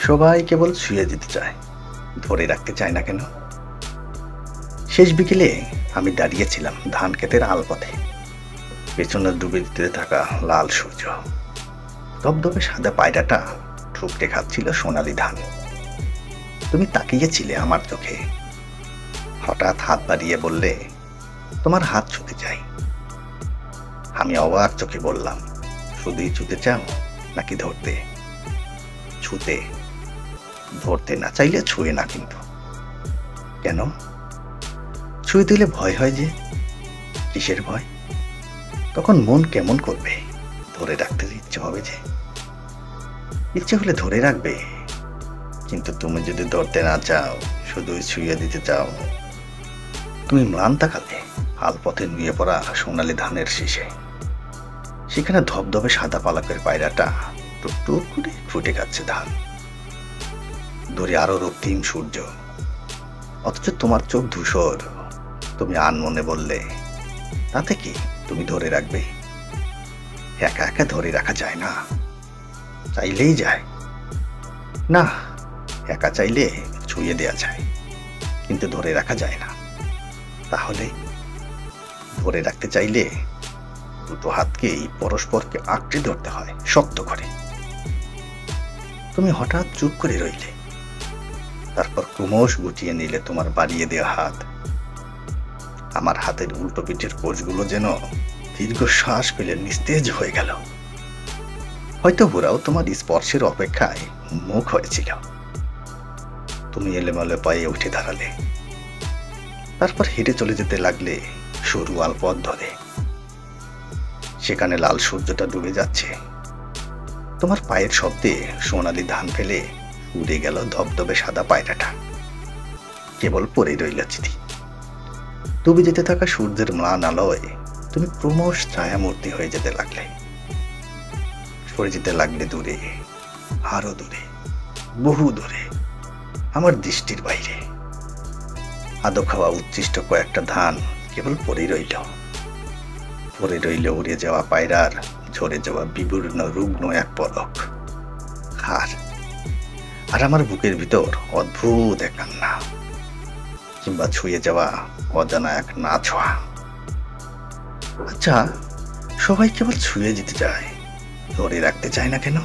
সবাই কেবল ছুঁয়ে দিতে চায়, ধরে রাখতে চায় না কেন? শেষ বিকেলে আমি দাঁড়িয়েছিলাম ধান ক্ষেতের আলপথে। পেছনে ডুবে দিতে থাকা লাল সূর্য, দবদবে সাদা পায়রাটা ঠুকরে খাচ্ছিল সোনালি ধান। তুমি তাকিয়েছিলে আমার চোখে, হঠাৎ হাত বাড়িয়ে বললে, তোমার হাত ছুতে চাই। আমি অবাক চোখে বললাম, শুধুই ছুতে চাও নাকি ধরতে? ছুতে। ধরতে না চাইলে ছুঁয়ে না কিন্তু। কেন? ছুঁয়ে দিলে ভয় হয় যে। কিসের ভয়? তখন মন কেমন করবে, ধরে রাখতে ইচ্ছে হবে যে। ইচ্ছে হলে ধরে রাখবে, কিন্তু তুমি যদি ধরতে না চাও, শুধুই ছুঁয়ে দিতে চাও। তুমি ম্লান তাকালে আলপথে নুয়ে পড়া সোনালি ধানের শীষে। সেখানে ধবধবে সাদা পালকের পায়রাটা টুকটুক করে ফুটে খাচ্ছে ধান। দূরে আরো রক্তিম সূর্য, অথচ তোমার চোখ ধূসর। তুমি আনমনে বললে, তাতে কি, তুমি ধরে রাখবে? একা একা ধরে রাখা যায় না, চাইলেই যায়। না, একা চাইলে ছুঁয়ে দেয়া যায়, কিন্তু ধরে রাখা যায় না। তাহলে ধরে রাখতে চাইলে দুটো হাতকেই পরস্পরকে আঁকড়ে ধরতে হয় শক্ত করে। তুমি হঠাৎ চুপ করে রইলে, তারপর ক্রমশ গুটিয়ে নিলে তোমার বাড়িয়ে দেওয়া হাত। আমার হাতের উল্টো পিঠের কোষগুলো যেন দীর্ঘশ্বাস পেলে নিস্তেজ হয়ে গেল। হয়তো ওরাও তোমার স্পর্শের অপেক্ষায় মুখ হয়েছিল। তুমি এলোমেলো পায়ে উঠে দাঁড়ালে, তারপর হেঁটে চলে যেতে লাগলে সরু আলপথ ধরে। সেখানে লাল সূর্যটা ডুবে যাচ্ছে। তোমার পায়ের শব্দে সোনালি ধান ফেলে উড়ে গেল ধবধবে সাদা পায়রাটা। কেবল পড়ে রইল চিঠি। ডুবে যেতে থাকা সূর্যের ম্লান আলোয় তুমি ক্রমশ ছায়ামূর্তি হয়ে যেতে লাগলে। সরে যেতে লাগলে দূরে, আরো দূরে, বহু দূরে, আমার দৃষ্টির বাইরে। আদো খাওয়া উচ্ছিষ্ট কয়েকটা ধান কেবল পড়ে রইল। পড়ে রইল উড়ে যাওয়া পায়রার ঝরে যাওয়া বিবর্ণ রুগ্ন এক পলক। আর আমার বুকের ভিতর অদ্ভুত এক কান্না, কিংবা ছুঁয়ে যাওয়া অজানা এক না ছোঁয়া। আচ্ছা, সবাই কেবল ছুঁয়ে যেতে চায়, ধরে রাখতে চায় না কেন?